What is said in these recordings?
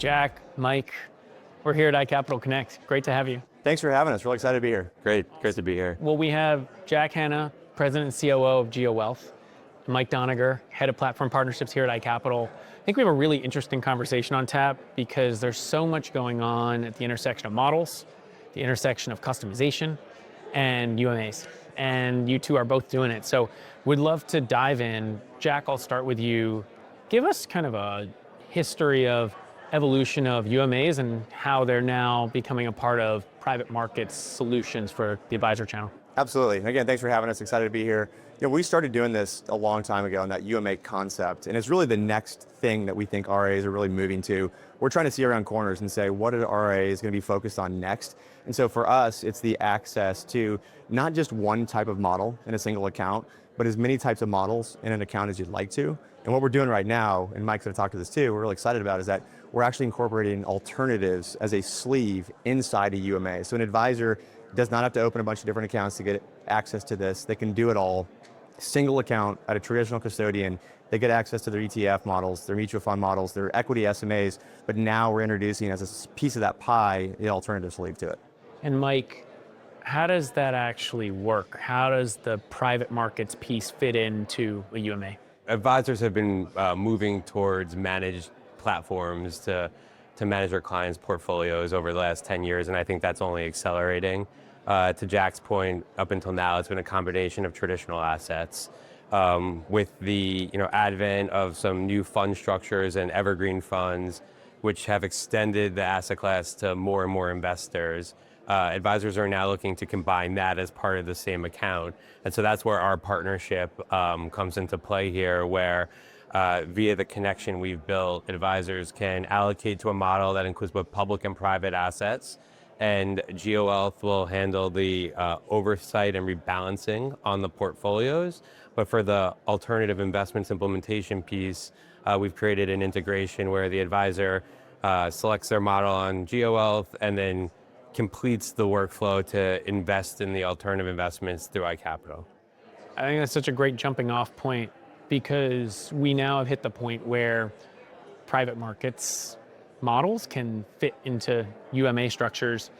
Jack, Mike, we're here at iCapital Connect. Great to have you. Thanks for having us. Really excited to be here. Great to be here. Well, we have Jack Hanna, President and COO of GeoWealth, Mike Doniger, Head of Platform Partnerships here at iCapital. I think we have a really interesting conversation on tap because there's so much going on at the intersection of models, the intersection of customization, and UMAs. And you two are both doing it. So we'd love to dive in. Jack, I'll start with you. Give us kind of a history of evolution of UMAs and how they're now becoming a part of private markets solutions for the advisor channel. Absolutely. And again, thanks for having us. Excited to be here. We started doing this a long time ago in that UMA concept, and it's really the next thing that we think RAs are really moving to. We're trying to see around corners and say, what are RAs going to be focused on next? And so for us, it's the access to not just one type of model in a single account, but as many types of models in an account as you'd like to. And what we're doing right now, and Mike's going to talk to this too, we're really excited about, is that we're actually incorporating alternatives as a sleeve inside a UMA. So an advisor does not have to open a bunch of different accounts to get access to this. They can do it all. Single account at a traditional custodian. They get access to their ETF models, their mutual fund models, their equity SMAs, but now we're introducing as a piece of that pie, the alternative sleeve to it. And Mike, how does that actually work? How does the private markets piece fit into a UMA? Advisors have been moving towards managed platforms to manage their clients' portfolios over the last 10 years, and I think that's only accelerating. To Jack's point, up until now, it's been a combination of traditional assets. With the advent of some new fund structures and evergreen funds, which have extended the asset class to more and more investors, advisors are now looking to combine that as part of the same account. And so that's where our partnership comes into play here, where via the connection we've built, advisors can allocate to a model that includes both public and private assets. And GeoWealth will handle the oversight and rebalancing on the portfolios. But for the alternative investments implementation piece, we've created an integration where the advisor selects their model on GeoWealth and then completes the workflow to invest in the alternative investments through iCapital. I think that's such a great jumping off point because we now have hit the point where private markets models can fit into UMA structures.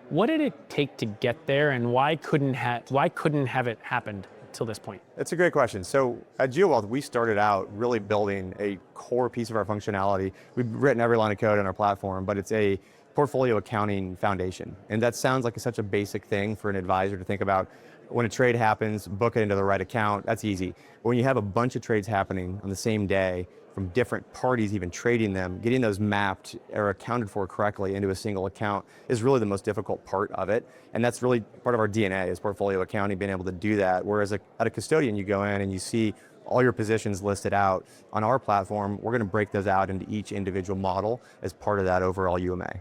What did it take to get there, and why couldn't have it happened till this point? That's a great question. So at GeoWealth, we started out really building a core piece of our functionality. We've written every line of code on our platform, but it's a portfolio accounting foundation. And that sounds like such a basic thing for an advisor to think about. When a trade happens, book it into the right account, that's easy. But when you have a bunch of trades happening on the same day, from different parties even trading them, getting those mapped or accounted for correctly into a single account is really the most difficult part of it. And that's really part of our DNA is portfolio accounting, being able to do that. Whereas at a custodian, you go in and you see all your positions listed out. On our platform, we're going to break those out into each individual model as part of that overall UMA.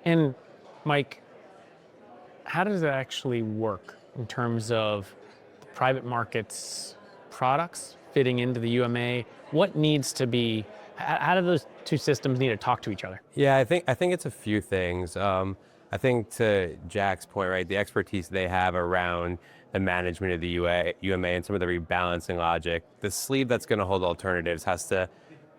And Mike, how does it actually work in terms of the private markets products fitting into the UMA? What needs to be, how do those two systems need to talk to each other? Yeah, I think it's a few things. I think to Jack's point, right, the expertise they have around the management of the UMA and some of the rebalancing logic, the sleeve that's going to hold alternatives has to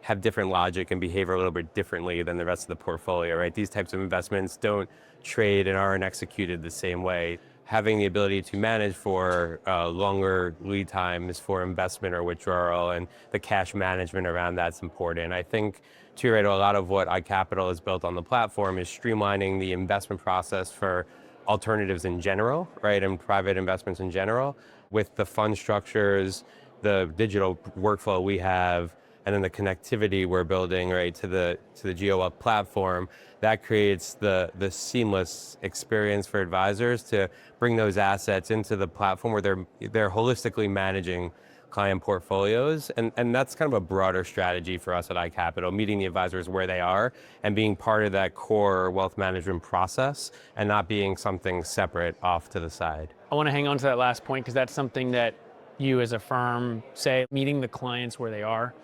have different logic and behave a little bit differently than the rest of the portfolio, right? These types of investments don't trade and aren't executed the same way. Having the ability to manage for longer lead times for investment or withdrawal and the cash management around that's important. I think, too, right, a lot of what iCapital has built on the platform is streamlining the investment process for alternatives in general, right, and private investments in general, with the fund structures, the digital workflow we have, and then the connectivity we're building, right, to the GeoWealth platform. That creates the seamless experience for advisors to bring those assets into the platform where they're holistically managing client portfolios. And that's kind of a broader strategy for us at iCapital, meeting the advisors where they are and being part of that core wealth management process and not being something separate off to the side. I want to hang on to that last point because that's something that you as a firm say, meeting the clients where they are.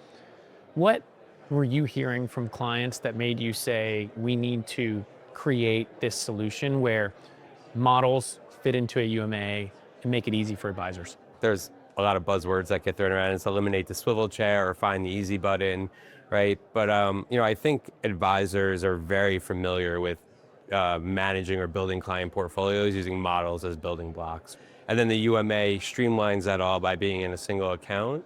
What were you hearing from clients that made you say, we need to create this solution where models fit into a UMA and make it easy for advisors? There's a lot of buzzwords that get thrown around. It's eliminate the swivel chair or find the easy button, right? But I think advisors are very familiar with managing or building client portfolios using models as building blocks. And then the UMA streamlines that all by being in a single account,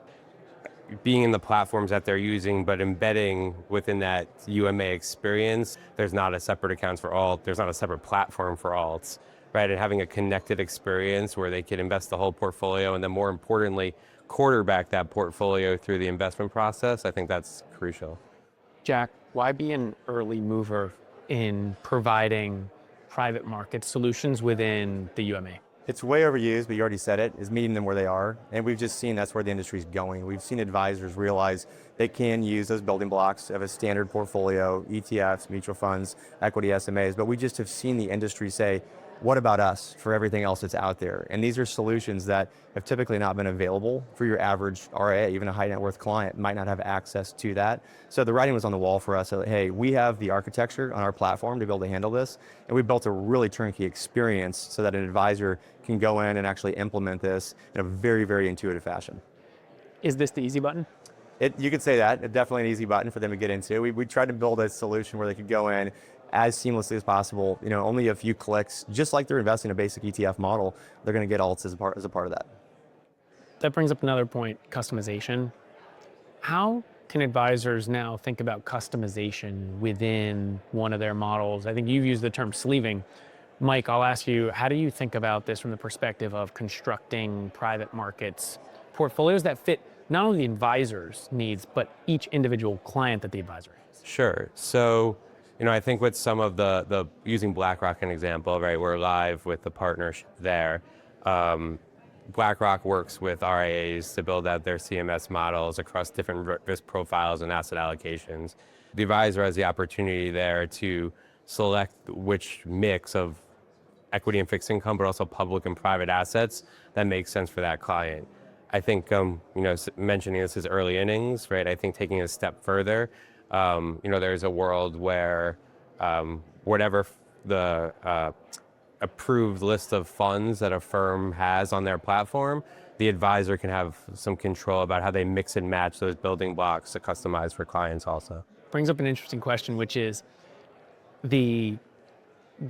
being in the platforms that they're using, but embedding within that UMA experience. There's not a separate accounts for alt, there's not a separate platform for alts, right? And having a connected experience where they can invest the whole portfolio and then more importantly, quarterback that portfolio through the investment process, I think that's crucial. Jack, why be an early mover in providing private market solutions within the UMA? It's way overused, but you already said it, is meeting them where they are. And we've just seen that's where the industry's going. We've seen advisors realize they can use those building blocks of a standard portfolio, ETFs, mutual funds, equity SMAs, but we just have seen the industry say, what about us for everything else that's out there? And these are solutions that have typically not been available for your average RIA. Even a high net worth client might not have access to that. So the writing was on the wall for us. So, hey, we have the architecture on our platform to be able to handle this. And we built a really turnkey experience so that an advisor can go in and actually implement this in a very, very intuitive fashion. Is this the easy button? You could say that. It's definitely an easy button for them to get into. We tried to build a solution where they could go in as seamlessly as possible, only a few clicks, just like they're investing in a basic ETF model, they're going to get alts as a part of that. That brings up another point, customization. How can advisors now think about customization within one of their models? I think you've used the term sleeving. Mike, I'll ask you, how do you think about this from the perspective of constructing private markets portfolios that fit not only the advisor's needs, but each individual client that the advisor has? Sure. So, I think with some of the using BlackRock an example, right? We're live with the partnership there. BlackRock works with RIAs to build out their CMS models across different risk profiles and asset allocations. The advisor has the opportunity there to select which mix of equity and fixed income, but also public and private assets that makes sense for that client. I think, mentioning this is early innings, right? I think taking it a step further, there's a world where whatever the approved list of funds that a firm has on their platform, the advisor can have some control about how they mix and match those building blocks to customize for clients also. Brings up an interesting question, which is the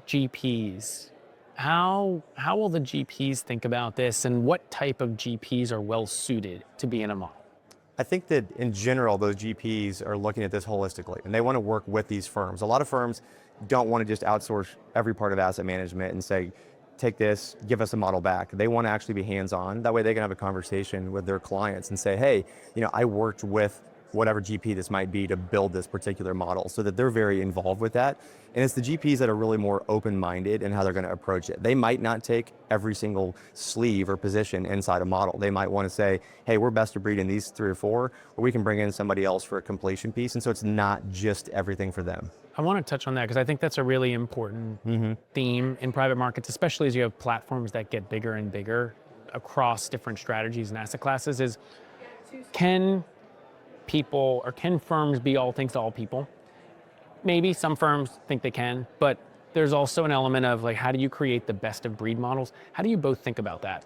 GPs. How will the GPs think about this, and what type of GPs are well suited to be in a model? I think that in general, those GPs are looking at this holistically and they want to work with these firms. A lot of firms don't want to just outsource every part of asset management and say, take this, give us a model back. They want to actually be hands-on. That way they can have a conversation with their clients and say, hey, I worked with whatever GP this might be to build this particular model, so that they're very involved with that. And it's the GPs that are really more open-minded in how they're going to approach it. They might not take every single sleeve or position inside a model. They might want to say, hey, we're best of breed in these 3 or 4, or we can bring in somebody else for a completion piece. And so it's not just everything for them. I want to touch on that because I think that's a really important theme in private markets, especially as you have platforms that get bigger and bigger across different strategies and asset classes, is can firms be all things to all people? Maybe some firms think they can, but there's also an element of how do you create the best of breed models? How do you both think about that?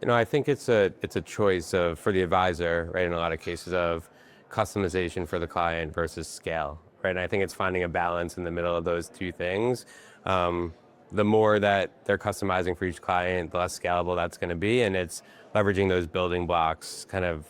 I think it's a choice for the advisor, right? In a lot of cases of customization for the client versus scale, right? And I think it's finding a balance in the middle of those two things. The more that they're customizing for each client, the less scalable that's going to be, and it's leveraging those building blocks kind of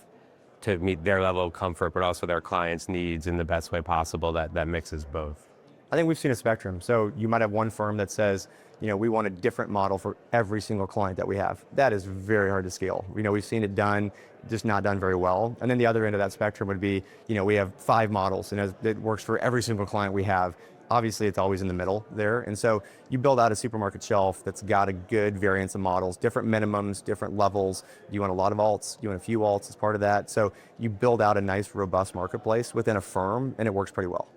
to meet their level of comfort, but also their clients' needs in the best way possible that mixes both. I think we've seen a spectrum. So you might have one firm that says, we want a different model for every single client that we have. That is very hard to scale. We've seen it done, just not done very well. And then the other end of that spectrum would be, we have 5 models and it works for every single client we have. Obviously, it's always in the middle there. And so you build out a supermarket shelf that's got a good variance of models, different minimums, different levels. You want a lot of alts, you want a few alts as part of that. So you build out a nice, robust marketplace within a firm, and it works pretty well.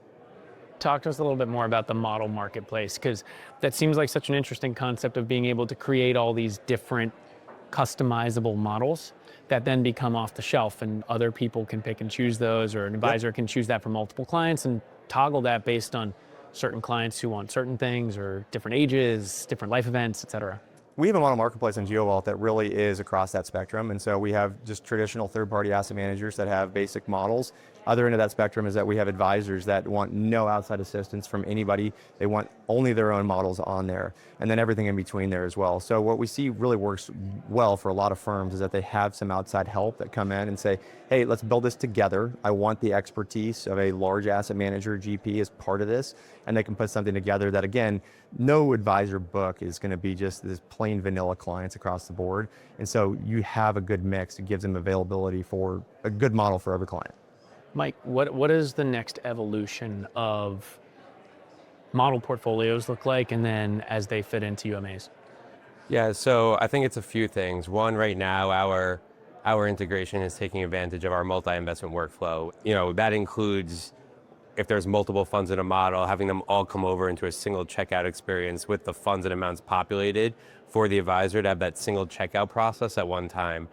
Talk to us a little bit more about the model marketplace, because that seems like such an interesting concept of being able to create all these different customizable models that then become off the shelf and other people can pick and choose those, or an advisor can choose that for multiple clients and toggle that based on certain clients who want certain things or different ages, different life events, et cetera. We have a model marketplace on GeoWealth that really is across that spectrum. And so we have just traditional third-party asset managers that have basic models. Other end of that spectrum is that we have advisors that want no outside assistance from anybody. They want only their own models on there, and then everything in between there as well. So what we see really works well for a lot of firms is that they have some outside help that come in and say, hey, let's build this together. I want the expertise of a large asset manager, GP, as part of this, and they can put something together that, again, no advisor book is going to be just this plain vanilla clients across the board. And so you have a good mix that gives them availability for a good model for every client. Mike, what is the next evolution of model portfolios look like, and then as they fit into UMAs? Yeah, so I think it's a few things. One, right now, our integration is taking advantage of our multi-investment workflow. That includes, if there's multiple funds in a model, having them all come over into a single checkout experience with the funds and amounts populated for the advisor to have that single checkout process at one time.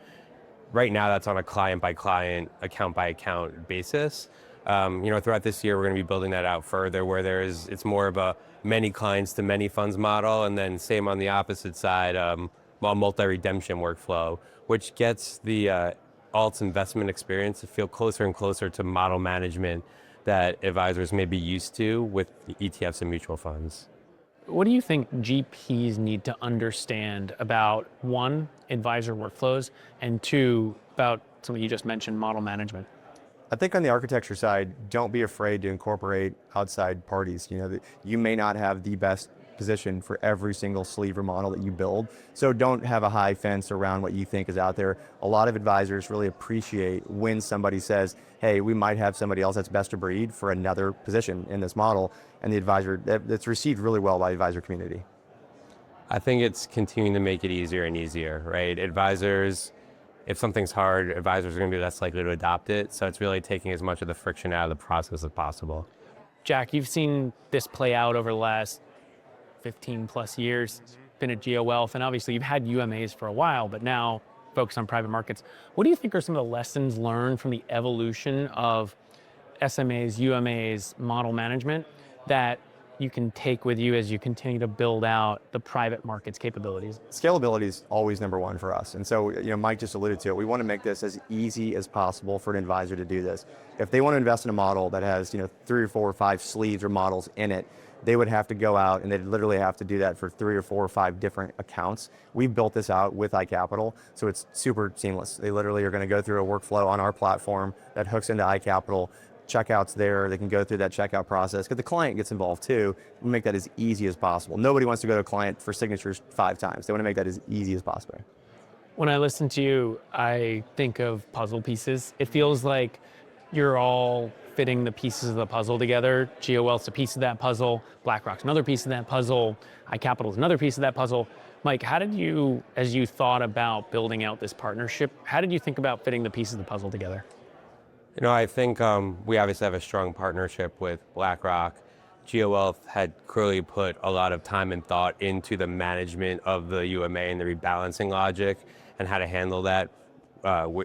Right now, that's on a client-by-client, account-by-account basis. Throughout this year, we're going to be building that out further, where it's more of a many clients to many funds model, and then same on the opposite side, a multi-redemption workflow, which gets the alts investment experience to feel closer and closer to model management that advisors may be used to with the ETFs and mutual funds. What do you think GPs need to understand about, one, advisor workflows, and two, about something you just mentioned, model management? I think on the architecture side, don't be afraid to incorporate outside parties. You may not have the best position for every single sleeve or model that you build. So don't have a high fence around what you think is out there. A lot of advisors really appreciate when somebody says, hey, we might have somebody else that's best of breed for another position in this model. And the advisor, that's received really well by the advisor community. I think it's continuing to make it easier and easier, right? Advisors, if something's hard, advisors are going to be less likely to adopt it. So it's really taking as much of the friction out of the process as possible. Jack, you've seen this play out over the last 15 plus years, been at GeoWealth, and obviously you've had UMAs for a while, but now focus on private markets. What do you think are some of the lessons learned from the evolution of SMAs, UMAs, model management that you can take with you as you continue to build out the private markets capabilities? Scalability is always number one for us. And so, Mike just alluded to it. We want to make this as easy as possible for an advisor to do this. If they want to invest in a model that has, 3 or 4 or 5 sleeves or models in it, they would have to go out and they'd literally have to do that for 3 or 4 or 5 different accounts. We built this out with iCapital, so it's super seamless. They literally are going to go through a workflow on our platform that hooks into iCapital. Checkouts there, they can go through that checkout process, because the client gets involved too. We make that as easy as possible. Nobody wants to go to a client for signatures 5 times. They want to make that as easy as possible. When I listen to you, I think of puzzle pieces. It feels like you're all fitting the pieces of the puzzle together. GeoWealth's a piece of that puzzle, BlackRock's another piece of that puzzle, iCapital's another piece of that puzzle. Mike, how did you, as you thought about building out this partnership, how did you think about fitting the pieces of the puzzle together? I think we obviously have a strong partnership with BlackRock. GeoWealth had clearly put a lot of time and thought into the management of the UMA and the rebalancing logic and how to handle that,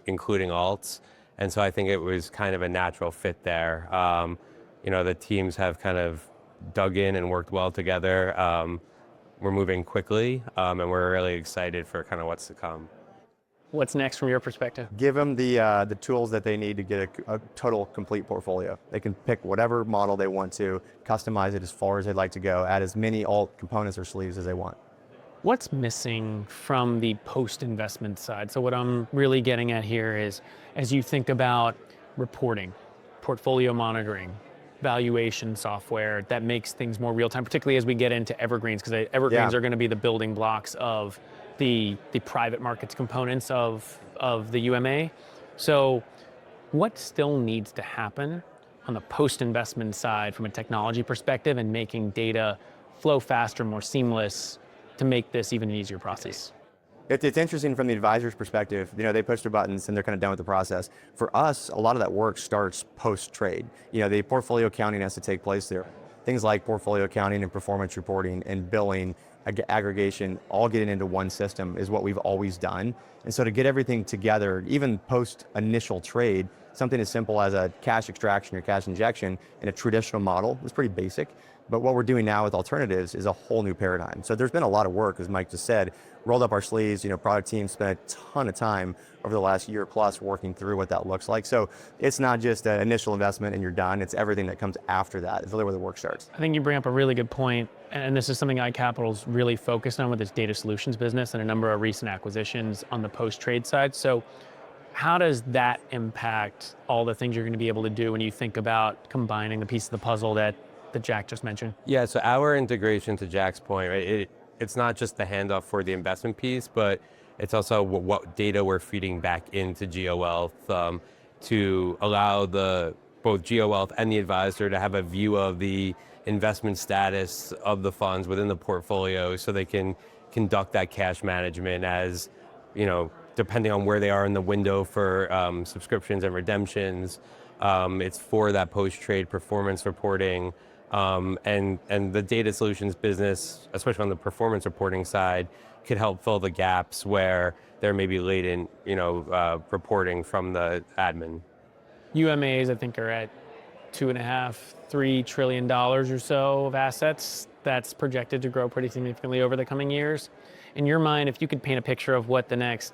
including alts. And so I think it was kind of a natural fit there. The teams have kind of dug in and worked well together. We're moving quickly, and we're really excited for kind of what's to come. What's next from your perspective? Give them the tools that they need to get a total complete portfolio. They can pick whatever model they want to, customize it as far as they'd like to go, add as many alt components or sleeves as they want. What's missing from the post-investment side? So what I'm really getting at here is, as you think about reporting, portfolio monitoring, valuation software that makes things more real-time, particularly as we get into evergreens, because evergreens are going to be the building blocks of the private markets components of the UMA. So what still needs to happen on the post-investment side from a technology perspective and making data flow faster, more seamless, to make this even an easier process? It's interesting from the advisor's perspective. They push their buttons and they're kind of done with the process. For us, a lot of that work starts post-trade. The portfolio accounting has to take place there. Things like portfolio accounting and performance reporting and billing, aggregation, all getting into one system is what we've always done. And so to get everything together, even post initial trade, something as simple as a cash extraction or cash injection in a traditional model was pretty basic. But what we're doing now with alternatives is a whole new paradigm. So there's been a lot of work, as Mike just said, rolled up our sleeves, product team spent a ton of time over the last year plus working through what that looks like. So it's not just an initial investment and you're done, it's everything that comes after that. It's really where the work starts. I think you bring up a really good point, and this is something iCapital's really focused on with its data solutions business and a number of recent acquisitions on the post-trade side. So how does that impact all the things you're going to be able to do when you think about combining the piece of the puzzle that Jack just mentioned? Yeah, so our integration, to Jack's point, right, it's not just the handoff for the investment piece, but it's also what data we're feeding back into GeoWealth to allow both GeoWealth and the advisor to have a view of the investment status of the funds within the portfolio so they can conduct that cash management as, depending on where they are in the window for subscriptions and redemptions. It's for that post-trade performance reporting. And the data solutions business, especially on the performance reporting side, could help fill the gaps where there may be latent, reporting from the admin. UMAs, I think, are at $2.5–3 trillion or so of assets. That's projected to grow pretty significantly over the coming years. In your mind, if you could paint a picture of what the next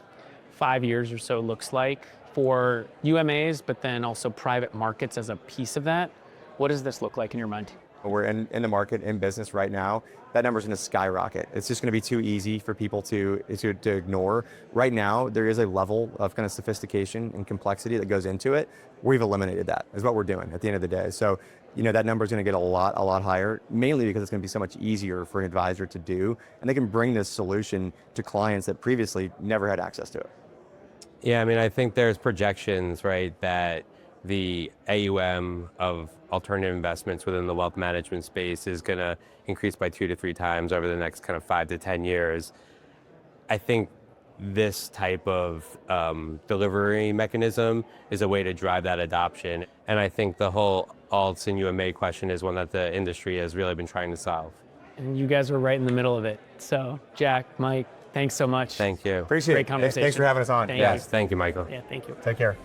5 years or so looks like for UMAs, but then also private markets as a piece of that, what does this look like in your mind? We're in the market, in business right now. That number's going to skyrocket. It's just going to be too easy for people to ignore. Right now, there is a level of kind of sophistication and complexity that goes into it. We've eliminated that, is what we're doing at the end of the day. So, that number is going to get a lot higher, mainly because it's going to be so much easier for an advisor to do, and they can bring this solution to clients that previously never had access to it. Yeah, I think there's projections, right, that the AUM of alternative investments within the wealth management space is going to increase by 2 to 3 times over the next kind of 5 to 10 years. I think this type of delivery mechanism is a way to drive that adoption. And I think the whole alts and UMA question is one that the industry has really been trying to solve. And you guys were right in the middle of it. So Jack, Mike, thanks so much. Thank you. Appreciate it. Great conversation. Thanks for having us on. Thank Yes, you. thank you, Michael. Yeah, thank you. Take care.